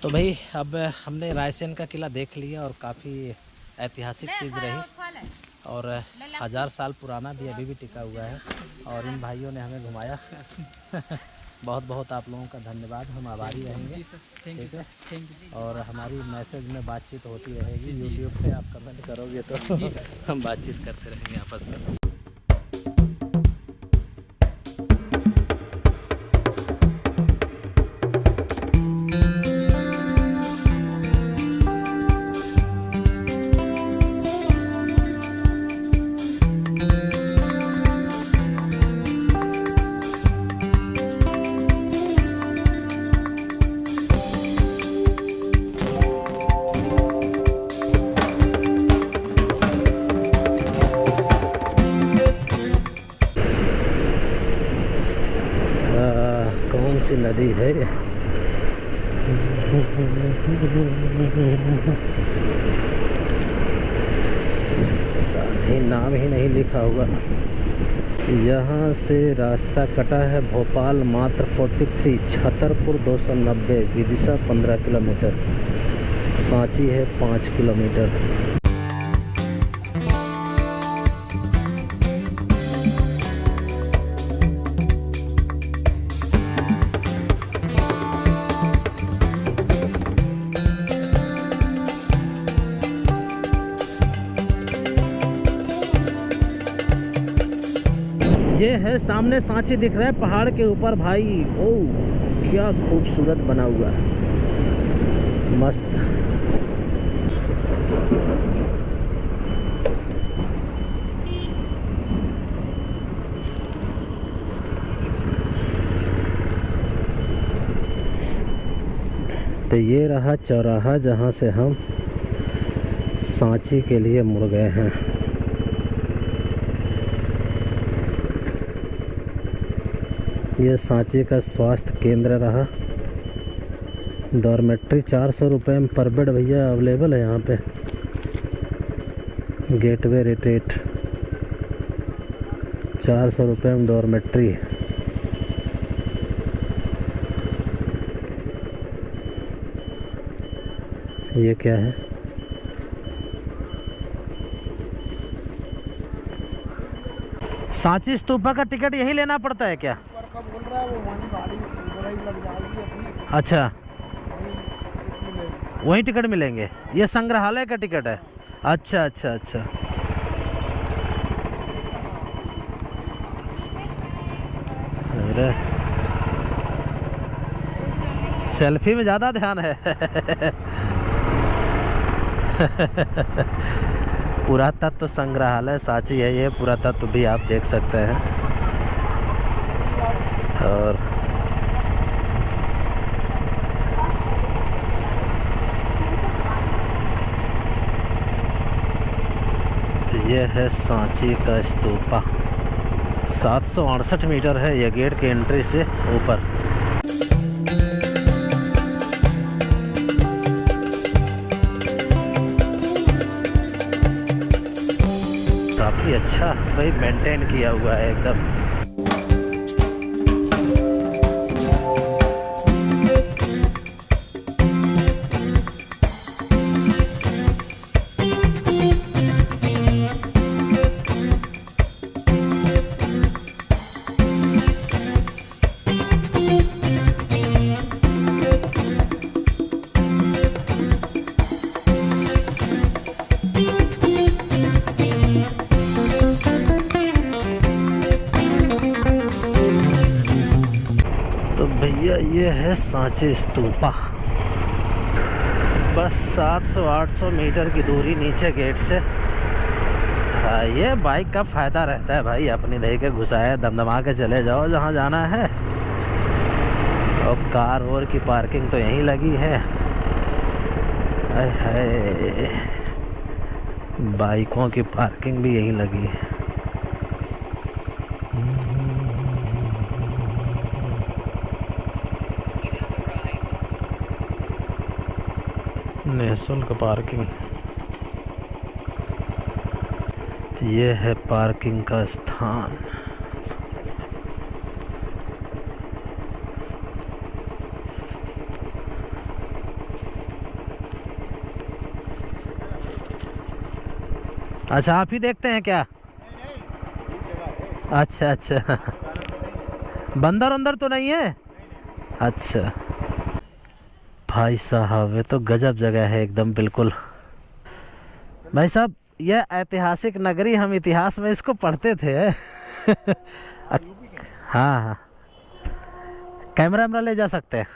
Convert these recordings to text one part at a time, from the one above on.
तो भाई अब हमने रायसेन का किला देख लिया और काफ़ी ऐतिहासिक चीज़ रही और 1000 साल पुराना भी अभी भी टिका हुआ है और इन भाइयों ने हमें घुमाया। बहुत बहुत आप लोगों का धन्यवाद, हम आभारी रहेंगे। जी sir, thank you sir, thank you. और हमारी मैसेज में बातचीत होती रहेगी, यूट्यूब पे आप कमेंट करोगे तो हम बातचीत करते रहेंगे आपस में। कौन सी नदी है ये? नहीं, नाम ही नहीं लिखा होगा। यहाँ से रास्ता कटा है भोपाल मात्र 43, छतरपुर 290, विदिशा 15 किलोमीटर, सांची है 5 किलोमीटर। ये है सामने सांची दिख रहा है पहाड़ के ऊपर भाई। ओह क्या खूबसूरत बना हुआ है, मस्त। तो ये रहा चौराहा जहाँ से हम सांची के लिए मुड़ गए हैं। ये सांची का स्वास्थ्य केंद्र रहा। डॉर्मेट्री 400 रुपये में पर बेड भैया अवेलेबल है यहाँ पे। गेटवे रिट्रीट 400 रुपये में डॉर्मेट्री। ये क्या है? सांची स्तूपा का टिकट यही लेना पड़ता है क्या? बोल रहा है वो वहीं गाड़ी उधर ही लग जाएगी अपनी। अच्छा, वहीं वहीं टिकट मिलेंगे। ये संग्रहालय का टिकट है। अच्छा अच्छा अच्छा। अरे सेल्फी में ज़्यादा ध्यान है। पुरातत्व संग्रहालय सांची है ये। पुरातत्व भी आप देख सकते हैं। और ये है सांची का स्तूपा। 768 मीटर है ये गेट की एंट्री से ऊपर। काफी अच्छा भाई मेंटेन किया हुआ है एकदम। तो भैया ये है सांची स्तूपा। बस 700-800 मीटर की दूरी नीचे गेट से। हाँ, ये बाइक का फ़ायदा रहता है भाई, अपनी दही के घुसाए दमदमा के चले जाओ जहाँ जाना है। और कार और की पार्किंग तो यहीं लगी है। हाय, बाइकों की पार्किंग भी यहीं लगी है। निःशुल्क पार्किंग। ये है पार्किंग का स्थान। अच्छा, आप ही देखते हैं क्या? अच्छा अच्छा, बंदर अंदर तो नहीं है? अच्छा भाई साहब, ये तो गजब जगह है एकदम, बिल्कुल। भाई साहब, यह ऐतिहासिक नगरी, हम इतिहास में इसको पढ़ते थे। हाँ हाँ, कैमरा वैमरा ले जा सकते हैं।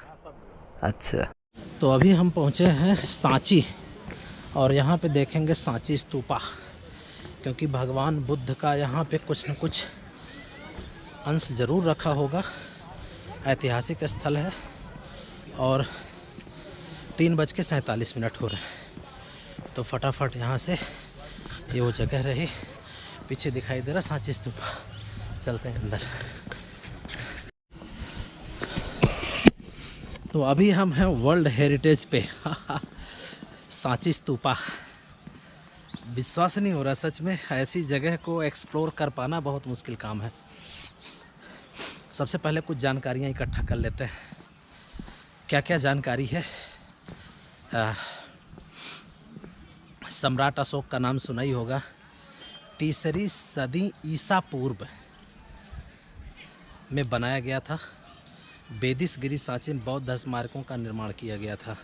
अच्छा, तो अभी हम पहुँचे हैं सांची, और यहाँ पे देखेंगे सांची स्तूपा, क्योंकि भगवान बुद्ध का यहाँ पे कुछ न कुछ अंश ज़रूर रखा होगा। ऐतिहासिक स्थल है, और 3:47 हो रहे हैं। तो फटाफट यहाँ से, ये वो जगह रही पीछे दिखाई दे रहा सांची स्तूपा, चलते हैं अंदर। तो अभी हम हैं वर्ल्ड हेरिटेज पे। सांची स्तूपा, विश्वास नहीं हो रहा सच में, ऐसी जगह को एक्सप्लोर कर पाना बहुत मुश्किल काम है। सबसे पहले कुछ जानकारियाँ इकट्ठा कर लेते हैं। क्या क्या जानकारी है? सम्राट अशोक का नाम सुना ही होगा। 3री सदी ईसा पूर्व में बनाया गया था। बेदिसगिरी सांची में बौद्ध स्मारकों का निर्माण किया गया था।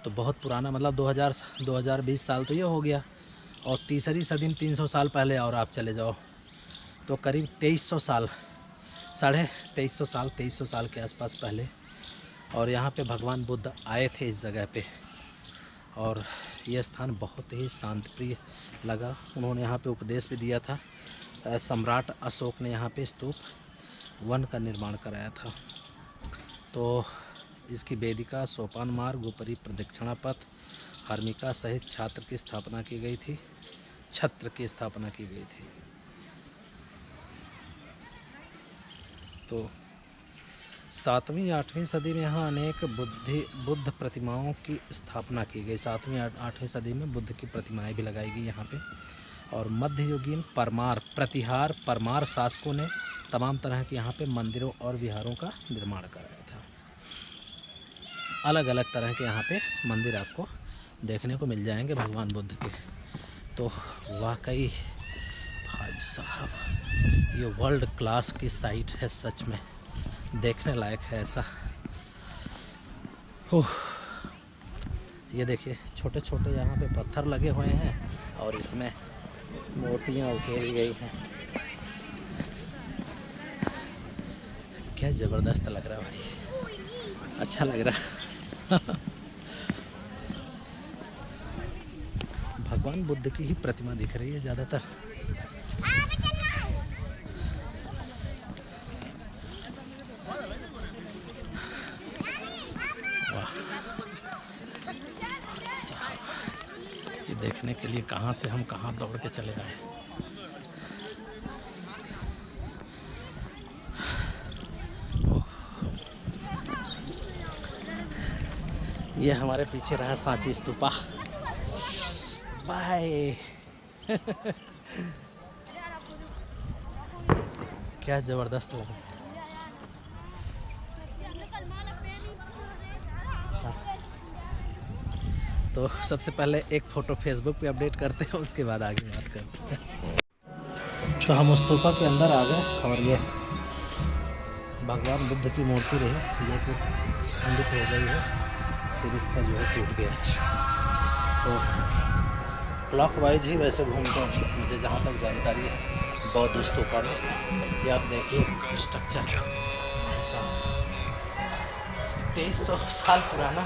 तो बहुत पुराना, मतलब 2020 साल तो ये हो गया। और 3री सदी में 300 साल पहले, और आप चले जाओ तो करीब 2300 साल, 2350 साल के आसपास पहले। और यहाँ पे भगवान बुद्ध आए थे इस जगह पे, और यह स्थान बहुत ही शांतिप्रिय लगा। उन्होंने यहाँ पे उपदेश भी दिया था। सम्राट अशोक ने यहाँ पे स्तूप 1 का निर्माण कराया था। तो इसकी वेदिका, सोपान मार्ग, ऊपरी प्रदक्षिणा पथ, हर्मिका सहित छत्र की स्थापना की गई थी। तो 7वीं 8वीं सदी में यहाँ अनेक बुद्ध प्रतिमाओं की स्थापना की गई। 7वीं 8वीं सदी में बुद्ध की प्रतिमाएं भी लगाई गई यहाँ पे। और मध्ययुगीन परमार शासकों ने तमाम तरह के यहाँ पे मंदिरों और विहारों का निर्माण कराया था। अलग अलग तरह के यहाँ पे मंदिर आपको देखने को मिल जाएंगे भगवान बुद्ध के। तो वाकई भाई साहब, ये वर्ल्ड क्लास की साइट है, सच में देखने लायक है ऐसा। ये देखिए, छोटे छोटे यहाँ पे पत्थर लगे हुए हैं, और इसमें मूर्तियाँ उकेरी गई हैं। क्या ज़बरदस्त लग रहा है भाई, अच्छा लग रहा। भगवान बुद्ध की ही प्रतिमा दिख रही है ज़्यादातर। वाह, ये देखने के लिए कहाँ से हम कहाँ दौड़ के चले आए। ये हमारे पीछे रहा सांची स्तूपा। बाय। क्या जबरदस्त लगा। तो सबसे पहले एक फ़ोटो फेसबुक पे अपडेट करते हैं, उसके बाद आगे बात करते हैं। तो हम उस स्तूपा के अंदर आ गए, और ये भगवान बुद्ध की मूर्ति रही, ये कि खंडित हो गई है, सिर इसका जो है टूट गया। तो क्लॉकवाइज ही वैसे घूमता हूँ, मुझे जहाँ तक जानकारी है बौद्ध स्तूपा में। ये आप देखिए स्ट्रक्चर, 2300 साल पुराना,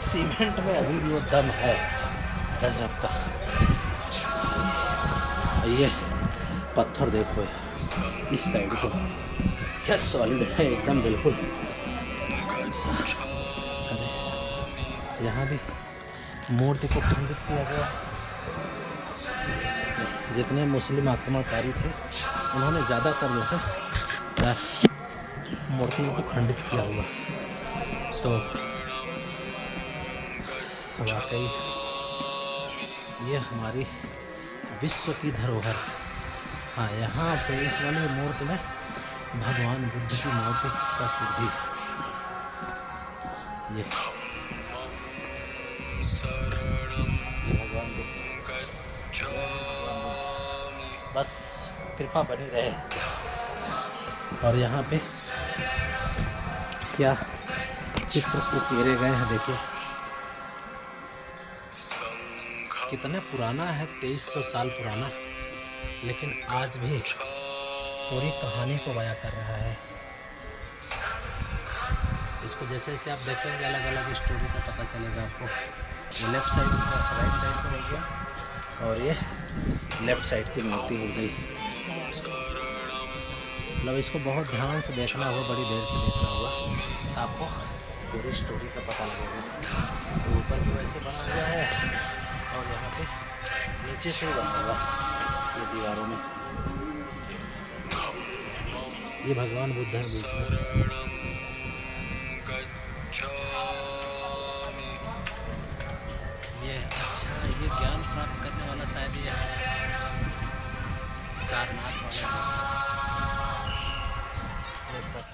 सीमेंट में अभी भी वो दम है गजब का। ये पत्थर देखो इस साइड को, क्या सॉलिड है एकदम, बिल्कुल। अरे यहाँ भी मूर्ति को खंडित किया गया। जितने मुस्लिम आक्रमणकारी थे, उन्होंने ज़्यादातर जो है मूर्तियों को खंडित किया हुआ। तो वाकई ये हमारी विश्व की धरोहर। हाँ, यहाँ पे इस वाली मूर्ति में भगवान बुद्ध की मूर्ति का सिर भी, ये भगवान बुद्ध। बस कृपा बनी रहे। और यहाँ पे क्या चित्र उकेरे गए हैं, देखिए कितना पुराना है, 2300 साल पुराना, लेकिन आज भी पूरी कहानी को बयां कर रहा है। इसको जैसे जैसे आप देखेंगे अलग अलग स्टोरी का पता चलेगा आपको। ये लेफ्ट साइड राइट साइड में हो गया और ये लेफ्ट साइड की मूर्ति हो गई। मतलब इसको बहुत ध्यान से देखना होगा, बड़ी देर से देखना होगा तो आपको पूरी स्टोरी का पता लगेगा। तो ऊपर भी वैसे बना हुआ है और यहाँ पे नीचे से ही बना हुआ ये दीवारों में। ये भगवान बुद्ध है बीच में। ये अच्छा, ये ज्ञान प्राप्त करने वाला शायद ये सारनाथ वाला ये सब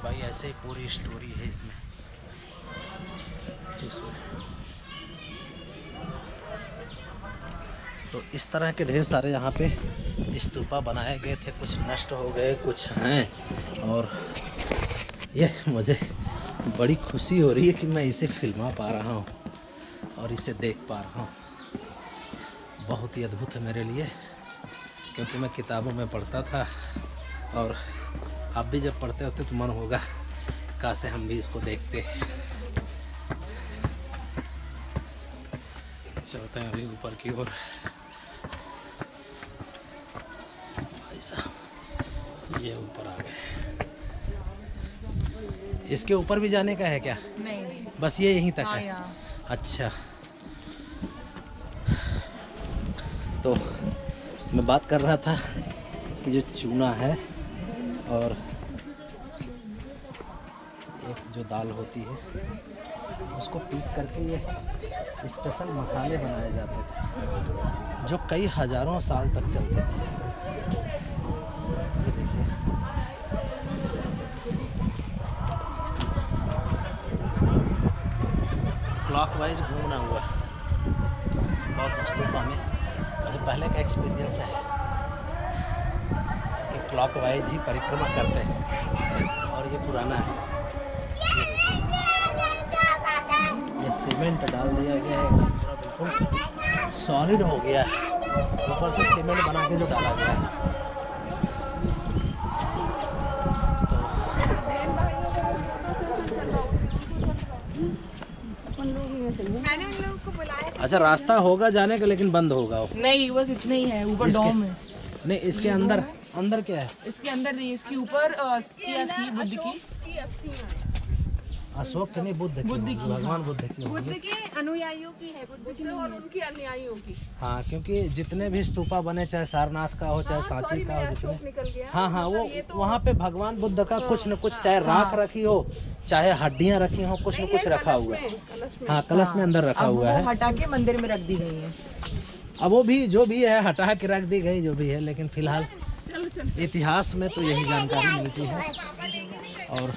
भाई, ऐसे ही पूरी स्टोरी है इसमें। तो इस तरह के ढेर सारे यहाँ पे स्तूपा बनाए गए थे, कुछ नष्ट हो गए, कुछ हैं। और ये मुझे बड़ी खुशी हो रही है कि मैं इसे फिल्मा पा रहा हूँ और इसे देख पा रहा हूँ। बहुत ही अद्भुत है मेरे लिए, क्योंकि मैं किताबों में पढ़ता था और आप भी जब पढ़ते होते तो मन होगा काश हम भी इसको देखते। चलते हैं अभी ऊपर की ओर। भाई साहब ये ऊपर आ गए। इसके ऊपर भी जाने का है क्या? नहीं, बस ये यहीं तक हाँ, है। यहाँ। अच्छा, तो मैं बात कर रहा था कि जो चूना है और एक जो दाल होती है उसको पीस करके ये स्पेशल मसाले बनाए जाते थे जो कई हजारों साल तक चलते थे। ये देखिए, क्लॉकवाइज घूमना हुआ बहुत स्तूपा में। मुझे पहले का एक्सपीरियंस है कि क्लॉकवाइज ही परिक्रमा करते हैं और ये पुराना है। ये सीमेंट डाल दिया गया है, पूरा बिल्कुल सॉलिड हो गया है। ऊपर से सीमेंट बना के जो डाला गया है। मैंने उन लोगों को बुलाया। अच्छा, रास्ता होगा जाने का लेकिन बंद होगा वो। नहीं, बस इतना ही है। ऊपर डोम है। नहीं, इसके अंदर अंदर क्या है? इसके अंदर नहीं, इसके ऊपर अस्थियां थी बुद्ध की। अशोक की नहीं, बुद्ध की, भगवान बुद्ध की होगी। बुद्ध के अनुयायियों की है, बुद्ध की और उनके अनुयायियों की। हाँ, क्योंकि जितने भी स्तूपा बने, चाहे सारनाथ का हो चाहे सांची का हो, जितने, निकल गया। हाँ हाँ, वो वहाँ पे भगवान बुद्ध का कुछ न कुछ, चाहे राख रखी हो चाहे हड्डियाँ रखी हो, कुछ न कुछ रखा हुआ है। हाँ, कलश में अंदर रखा हुआ है। हटा के मंदिर में रख दी गई है। अब वो भी जो भी है हटा के रख दी गई, जो भी है, लेकिन फिलहाल इतिहास में तो यही जानकारी मिलती है। और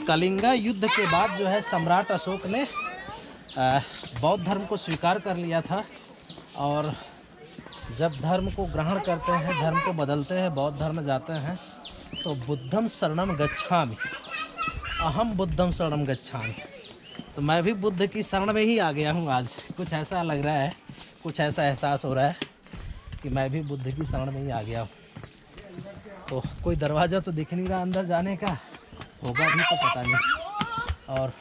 कलिंगा युद्ध के बाद जो है सम्राट अशोक ने बौद्ध धर्म को स्वीकार कर लिया था। और जब धर्म को ग्रहण करते हैं, धर्म को बदलते हैं, बौद्ध धर्म में जाते हैं, तो बुद्धम शरणम गच्छामि, अहम बुद्धम शरणम गच्छामि। तो मैं भी बुद्ध की शरण में ही आ गया हूँ आज। कुछ ऐसा लग रहा है, कुछ ऐसा एहसास हो रहा है कि मैं भी बुद्ध की शरण में ही आ गया हूँ। तो कोई दरवाज़ा तो दिख नहीं रहा अंदर जाने का, होगा भी तो पता नहीं। और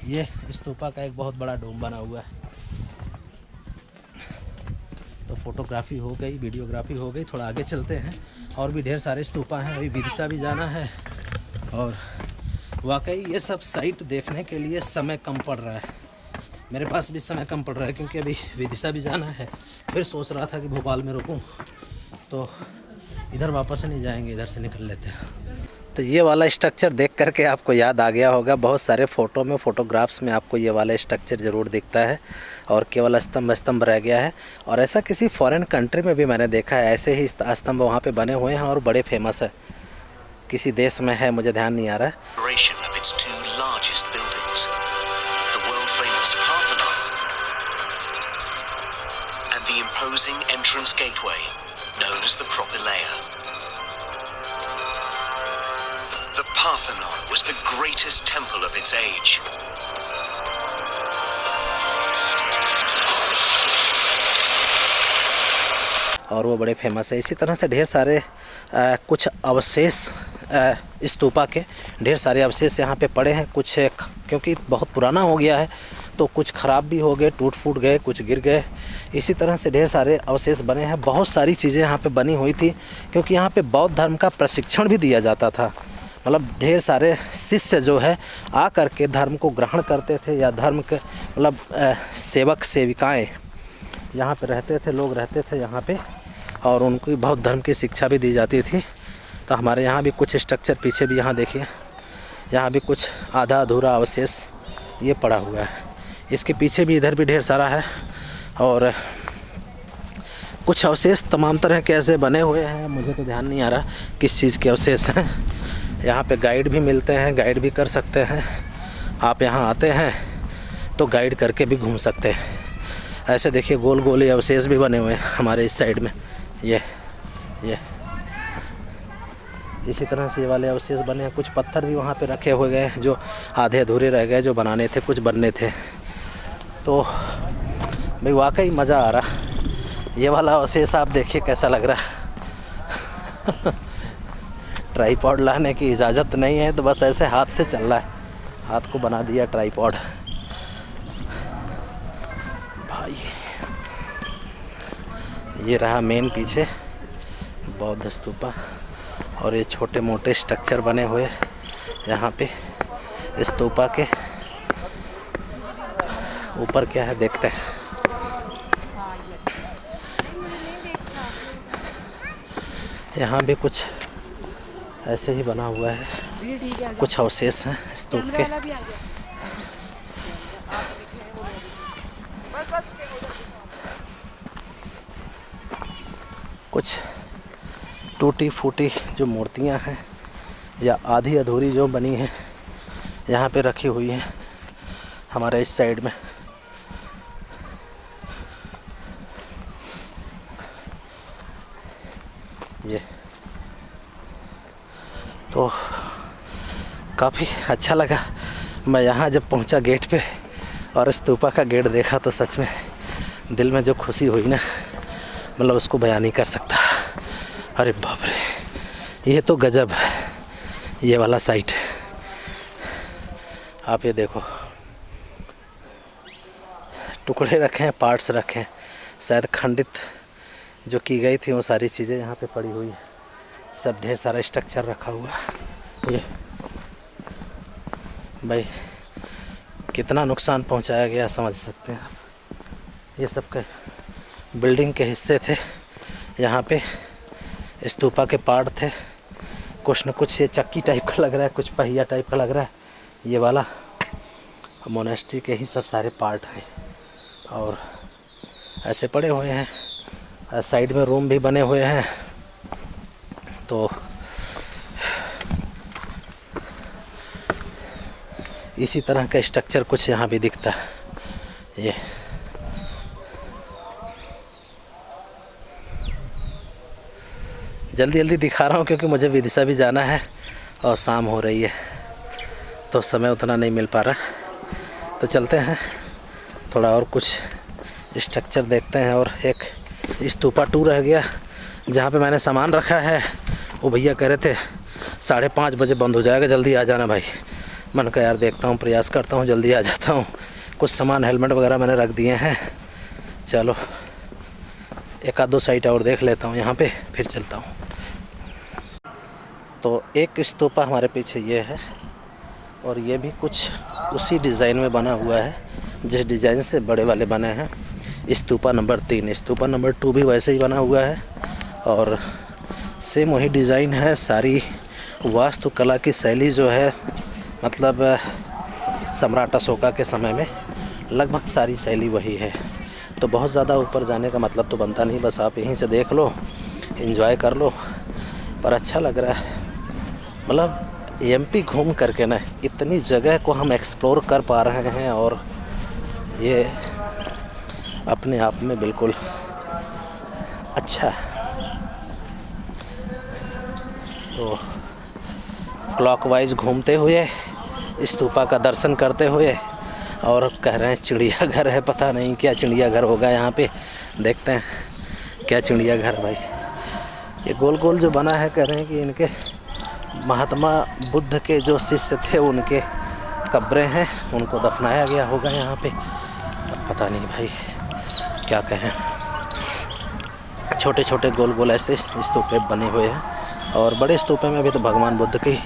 ये स्तूपा का एक बहुत बड़ा डोम बना हुआ है। तो फोटोग्राफी हो गई, वीडियोग्राफी हो गई, थोड़ा आगे चलते हैं। और भी ढेर सारे स्तूपा हैं, अभी विदिशा भी जाना है। और वाकई ये सब साइट देखने के लिए समय कम पड़ रहा है। मेरे पास भी समय कम पड़ रहा है क्योंकि अभी विदिशा भी जाना है। फिर सोच रहा था कि भोपाल में रुकूं, तो इधर वापस नहीं जाएंगे, इधर से निकल लेते हैं। तो ये वाला स्ट्रक्चर देख करके आपको याद आ गया होगा, बहुत सारे फ़ोटो में, फ़ोटोग्राफ्स में आपको ये वाला स्ट्रक्चर ज़रूर दिखता है और केवल स्तंभ रह गया है। और ऐसा किसी फॉरेन कंट्री में भी मैंने देखा है, ऐसे ही स्तंभ वहाँ पे बने हुए हैं और बड़े फेमस है। किसी देश में है, मुझे ध्यान नहीं आ रहा है। the imposing entrance gateway, known as the Propylaea. The Parthenon was the greatest temple of its age. और वो बड़े फेमस है। इसी तरह से ढेर सारे कुछ अवशेष स्तूपा के ढेर सारे अवशेष यहाँ पे पड़े हैं। कुछ क्योंकि बहुत पुराना हो गया है तो कुछ ख़राब भी हो गए, टूट फूट गए, कुछ गिर गए। इसी तरह से ढेर सारे अवशेष बने हैं। बहुत सारी चीज़ें यहाँ पे बनी हुई थी क्योंकि यहाँ पे बौद्ध धर्म का प्रशिक्षण भी दिया जाता था। मतलब ढेर सारे शिष्य जो है आ कर के धर्म को ग्रहण करते थे, या धर्म के मतलब सेवक सेविकाएँ यहाँ पे रहते थे, लोग रहते थे यहाँ पे, और उनको बौद्ध धर्म की शिक्षा भी दी जाती थी। तो हमारे यहाँ भी कुछ स्ट्रक्चर पीछे भी यहाँ देखिए, यहाँ भी कुछ आधा अधूरा अवशेष ये पड़ा हुआ है। इसके पीछे भी इधर भी ढेर सारा है, और कुछ अवशेष तमाम तरह के ऐसे बने हुए हैं, मुझे तो ध्यान नहीं आ रहा किस चीज़ के अवशेष हैं। यहाँ पे गाइड भी मिलते हैं, गाइड भी कर सकते हैं। आप यहाँ आते हैं तो गाइड करके भी घूम सकते हैं। ऐसे देखिए गोल गोल अवशेष भी बने हुए हैं हमारे इस साइड में। ये इसी तरह से ये वाले अवशेष बने हैं। कुछ पत्थर भी वहाँ पे रखे हुए गए हैं जो आधे अधूरे रह गए, जो बनाने थे, कुछ बनने थे। तो भाई वाकई मज़ा आ रहा। ये वाला अवशेष आप देखिए कैसा लग रहा। ट्राईपॉड लाने की इजाज़त नहीं है तो बस ऐसे हाथ से चल रहा है, हाथ को बना दिया ट्राईपॉड। भाई ये रहा मेन पीछे बौद्ध स्तूपा, और ये छोटे मोटे स्ट्रक्चर बने हुए यहाँ पे स्तूपा के ऊपर क्या है देखते हैं। यहाँ भी कुछ ऐसे ही बना हुआ है, कुछ अवशेष हैं स्तूप के। कुछ टूटी फूटी जो मूर्तियां हैं या आधी अधूरी जो बनी हैं यहाँ पे रखी हुई हैं हमारे इस साइड में। ये तो काफ़ी अच्छा लगा। मैं यहाँ जब पहुँचा गेट पे और स्तूपा का गेट देखा तो सच में दिल में जो खुशी हुई ना, मतलब उसको बयान नहीं कर सकता। अरे बाप रे, ये तो गजब है। ये वाला साइट आप ये देखो, टुकड़े रखे हैं, पार्ट्स रखे हैं, शायद खंडित जो की गई थी वो सारी चीज़ें यहाँ पे पड़ी हुई है। सब ढेर सारा स्ट्रक्चर रखा हुआ है। ये भाई कितना नुकसान पहुँचाया गया समझ सकते हैं आप। ये सब के बिल्डिंग के हिस्से थे, यहाँ पे स्तूपा के पार्ट थे। कुछ न कुछ ये चक्की टाइप का लग रहा है, कुछ पहिया टाइप का लग रहा है। ये वाला मोनेस्ट्री के ही सब सारे पार्ट हैं और ऐसे पड़े हुए हैं। साइड में रूम भी बने हुए हैं। तो इसी तरह का स्ट्रक्चर कुछ यहाँ भी दिखता है। ये जल्दी जल्दी दिखा रहा हूँ क्योंकि मुझे विदिशा भी जाना है और शाम हो रही है तो समय उतना नहीं मिल पा रहा। तो चलते हैं, थोड़ा और कुछ स्ट्रक्चर देखते हैं। और एक स्तूपा 2 रह गया जहाँ पे मैंने सामान रखा है। वो भैया कह रहे थे 5:30 बजे बंद हो जाएगा, जल्दी आ जाना भाई। मैंने कहा यार देखता हूँ, प्रयास करता हूँ, जल्दी आ जाता हूँ। कुछ सामान हेलमेट वगैरह मैंने रख दिए हैं। चलो एक आध 2 साइट और देख लेता हूँ यहाँ पे, फिर चलता हूँ। तो एक स्तूपा हमारे पीछे ये है और ये भी कुछ उसी डिज़ाइन में बना हुआ है जिस डिज़ाइन से बड़े वाले बने हैं। स्तूपा नंबर 3, स्तूपा नंबर 2 भी वैसे ही बना हुआ है और सेम वही डिज़ाइन है। सारी वास्तुकला की शैली जो है, मतलब सम्राट अशोका के समय में लगभग सारी शैली वही है। तो बहुत ज़्यादा ऊपर जाने का मतलब तो बनता नहीं, बस आप यहीं से देख लो, एंजॉय कर लो। पर अच्छा लग रहा है, मतलब एमपी घूम करके ना इतनी जगह को हम एक्सप्लोर कर पा रहे हैं और ये अपने आप में बिल्कुल अच्छा, तो क्लॉकवाइज घूमते हुए स्तूपा का दर्शन करते हुए और कह रहे हैं चिड़ियाघर है, पता नहीं क्या चिड़ियाघर होगा यहाँ पे, देखते हैं क्या चिड़ियाघर भाई। ये गोल गोल जो बना है, कह रहे हैं कि इनके महात्मा बुद्ध के जो शिष्य थे उनके कब्रें हैं, उनको दफनाया गया होगा यहाँ पे, अब पता नहीं भाई क्या कहें। छोटे छोटे गोल गोल ऐसे स्तूपे बने हुए हैं और बड़े स्तूपे में भी तो भगवान बुद्ध की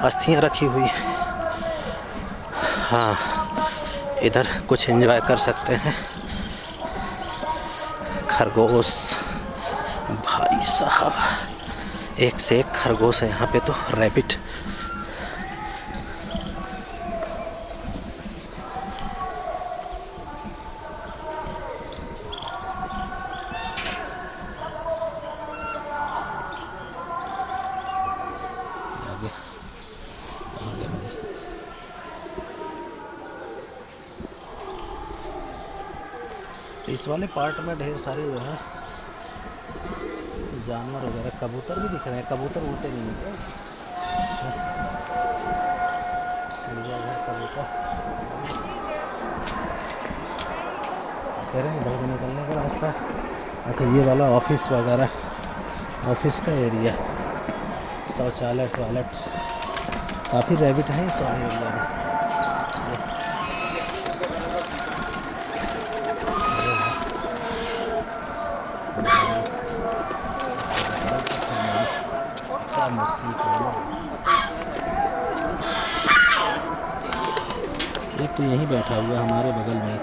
अस्थियाँ रखी हुई हैं। हाँ, इधर कुछ एंजॉय कर सकते हैं। खरगोश भाई साहब, एक से एक खरगोश है यहाँ पे तो, रैबिट। इस वाले पार्ट में ढेर सारे जो है जानवर वगैरह, कबूतर भी दिख रहे हैं, कबूतर उड़ते नहीं हैं, चिड़ियाघर कबूतर। कह रहे हैं इधर से निकलने का रास्ता। अच्छा, ये वाला ऑफिस वगैरह, ऑफिस का एरिया, शौचालय टॉयलेट, काफ़ी रैबिट हैं इस वाले एरिया में। मुश्किल एक तो यहीं बैठा हुआ हमारे बगल में।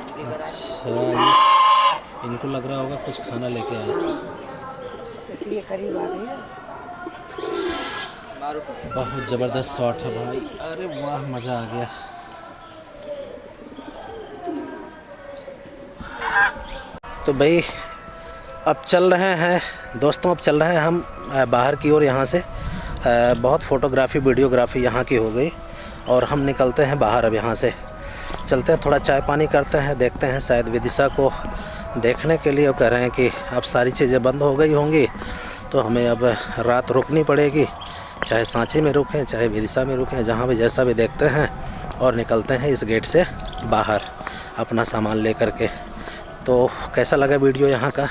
अच्छा, इनको लग रहा होगा कुछ खाना लेके आए, इसलिए करीब आ गई। बहुत ज़बरदस्त शॉट है भाई, अरे वाह, मज़ा आ गया। तो भाई अब चल रहे हैं दोस्तों, अब चल रहे हैं हम बाहर की ओर। यहाँ से बहुत फ़ोटोग्राफी वीडियोग्राफी यहाँ की हो गई और हम निकलते हैं बाहर। अब यहाँ से चलते हैं, थोड़ा चाय पानी करते हैं, देखते हैं शायद विदिशा को देखने के लिए। वो कह रहे हैं कि अब सारी चीज़ें बंद हो गई होंगी तो हमें अब रात रुकनी पड़ेगी, चाहे सांची में रुकें चाहे विदिशा में रुकें, जहाँ भी जैसा भी देखते हैं और निकलते हैं इस गेट से बाहर अपना सामान ले कर के। तो कैसा लगा वीडियो यहाँ का?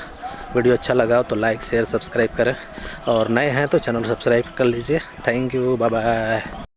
वीडियो अच्छा लगा तो लाइक शेयर सब्सक्राइब करें और नए हैं तो चैनल सब्सक्राइब कर लीजिए। Thank you, bye bye.